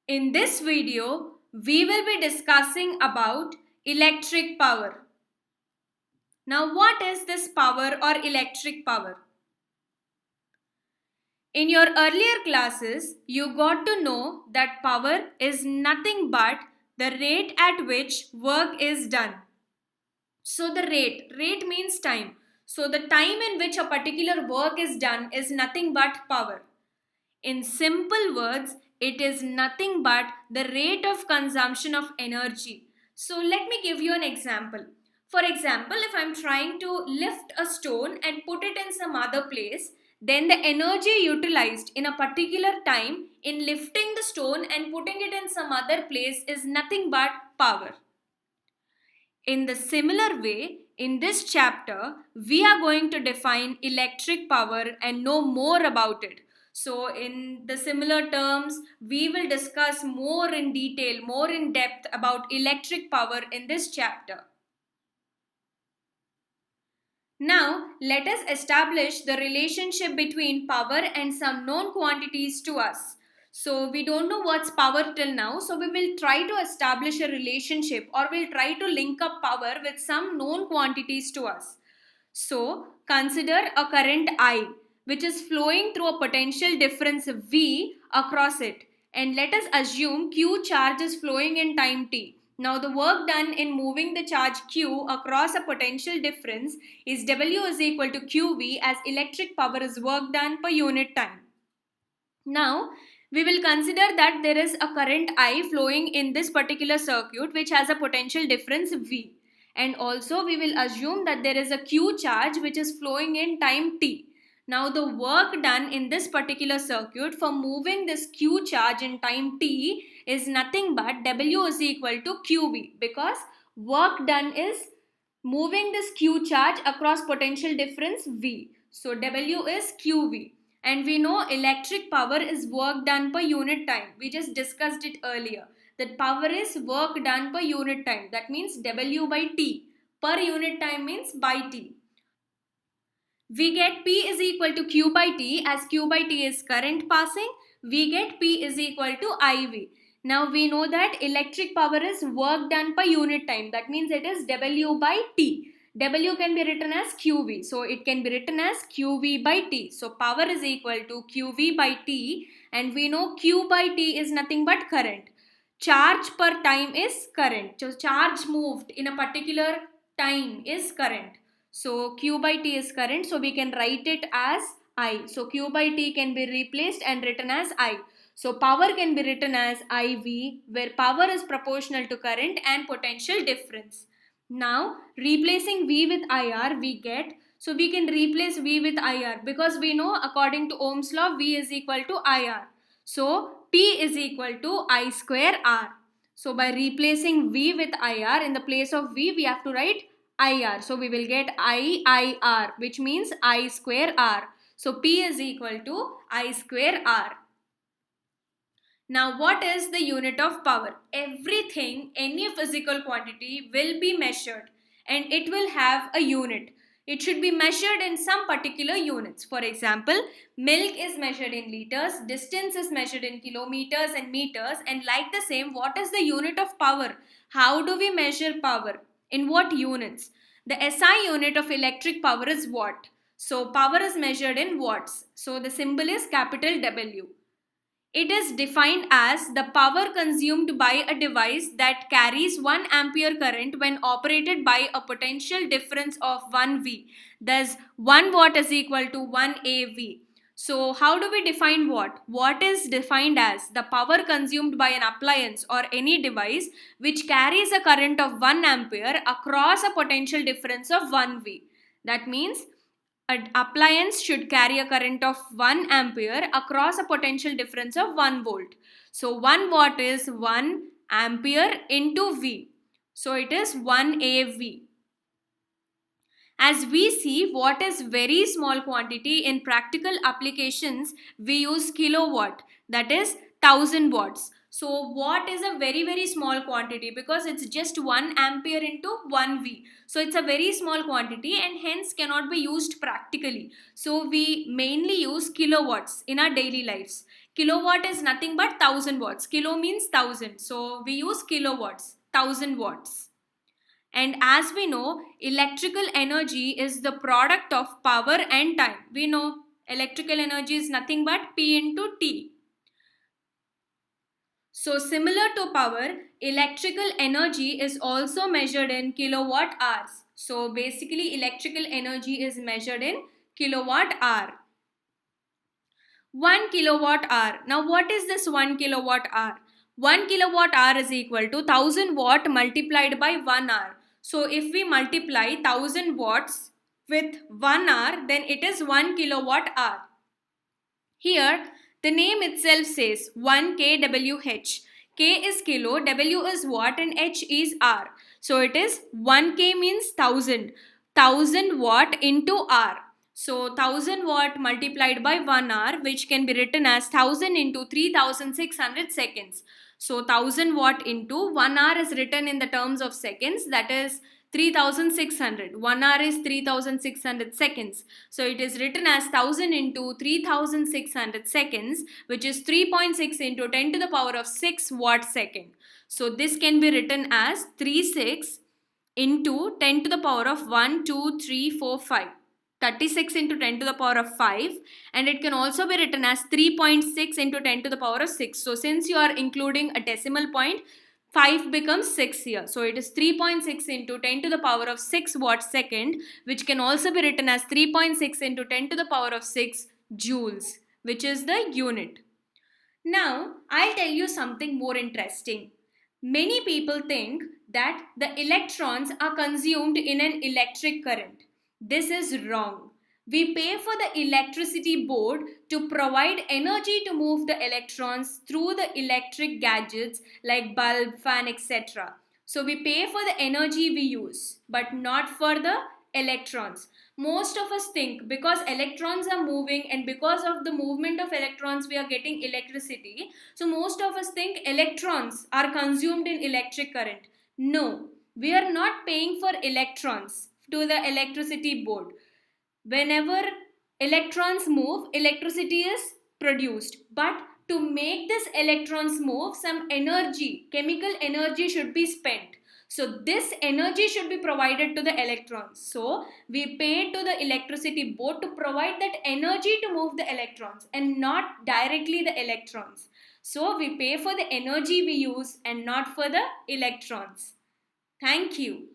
In this video, we will be discussing about electric power. Now, what is this power or electric power? In your earlier classes, you got to know that power is nothing but the rate at which work is done. So, the rate means time. So, the time in which a particular work is done is nothing but power. In simple words, it is nothing but the rate of consumption of energy. So let me give you an example. For example, if I'm trying to lift a stone and put it in some other place, then the energy utilized in a particular time in lifting the stone and putting it in some other place is nothing but power. In the similar way, in this chapter, we are going to define electric power and know more about it. So, in the similar terms, we will discuss more in detail, more in depth about electric power in this chapter. Now, let us establish the relationship between power and some known quantities to us. So, we don't know what's power till now, so we will try to establish a relationship or we'll try to link up power with some known quantities to us. So, consider a current I which is flowing through a potential difference V across it, and let us assume Q charge is flowing in time t. Now, the work done in moving the charge Q across a potential difference is W is equal to QV, as electric power is work done per unit time. Now, we will consider that there is a current I flowing in this particular circuit which has a potential difference V. And also we will assume that there is a Q charge which is flowing in time t. Now the work done in this particular circuit for moving this Q charge in time t is nothing but W is equal to QV, because work done is moving this Q charge across potential difference V. So W is QV. And we know electric power is work done per unit time. We just discussed it earlier. That power is work done per unit time. That means W by T. Per unit time means by T. We get P is equal to Q by T, as Q by T is current passing. We get P is equal to IV. Now we know that electric power is work done per unit time. That means it is W by T. W can be written as QV. So it can be written as QV by T. So power is equal to QV by T, and we know Q by T is nothing but current. Charge per time is current. So charge moved in a particular time is current. So Q by T is current, so we can write it as I. So Q by T can be replaced and written as I. So power can be written as IV, where power is proportional to current and potential difference. Now replacing V with IR we get, so we can replace V with IR because we know according to Ohm's law V is equal to IR. So P is equal to I square R. So by replacing V with IR, in the place of V we have to write IR. So we will get IIR, which means I square R. So P is equal to I square R. Now, what is the unit of power? Everything, any physical quantity will be measured and it will have a unit. It should be measured in some particular units. For example, milk is measured in liters, distance is measured in kilometers and meters, and like the same, what is the unit of power? How do we measure power? In what units? The SI unit of electric power is watt. So, power is measured in watts. So, the symbol is capital W. It is defined as the power consumed by a device that carries 1 ampere current when operated by a potential difference of 1 V. Thus, 1 watt is equal to 1 AV. So, how do we define watt? Watt is defined as the power consumed by an appliance or any device which carries a current of 1 ampere across a potential difference of 1 V. That means an appliance should carry a current of 1 ampere across a potential difference of 1 volt. So 1 watt is 1 ampere into V. So it is 1 AV. As we see, watt is very small quantity. In practical applications, we use kilowatt, that is 1000 watts. So watt is a very small quantity because it's just 1 ampere into 1 V. So it's a very small quantity and hence cannot be used practically. So we mainly use kilowatts in our daily lives. Kilowatt is nothing but 1000 watts. Kilo means 1000. So we use kilowatts, 1000 watts. And as we know, electrical energy is the product of power and time. We know electrical energy is nothing but P into T. So similar to power, electrical energy is also measured in kilowatt hours. So basically electrical energy is measured in kilowatt hour. 1 kilowatt hour. Now what is this 1 kilowatt hour? 1 kilowatt hour is equal to 1000 watt multiplied by 1 hour. So if we multiply 1000 watts with 1 hour, then it is 1 kilowatt hour. Here the name itself says 1 kWh. K is kilo, W is watt and H is hour. So it is 1K means 1000. 1000 watt into hour. So 1000 watt multiplied by 1 hour, which can be written as 1000 into 3600 seconds. So 1000 watt into 1 hour is written in the terms of seconds, that is 3600. 1 hour is 3600 seconds. So it is written as 1000 into 3600 seconds, which is 3.6 into 10 to the power of 6 watt second. So this can be written as 36 into 10 to the power of 1, 2, 3, 4, 5. 36 into 10 to the power of 5, and it can also be written as 3.6 into 10 to the power of 6. So since you are including a decimal point, 5 becomes 6 here. So it is 3.6 into 10 to the power of 6 watt second, which can also be written as 3.6 into 10 to the power of 6 joules, which is the unit. Now, I'll tell you something more interesting. Many people think that the electrons are consumed in an electric current. This is wrong. We pay for the electricity board to provide energy to move the electrons through the electric gadgets like bulb, fan, etc. So we pay for the energy we use, but not for the electrons. Most of us think because electrons are moving and because of the movement of electrons we are getting electricity. So most of us think electrons are consumed in electric current. No, we are not paying for electrons to the electricity board. Whenever electrons move, electricity is produced. But to make this electrons move, some energy, chemical energy should be spent. So this energy should be provided to the electrons. So we pay to the electricity board to provide that energy to move the electrons and not directly the electrons. So we pay for the energy we use and not for the electrons. Thank you.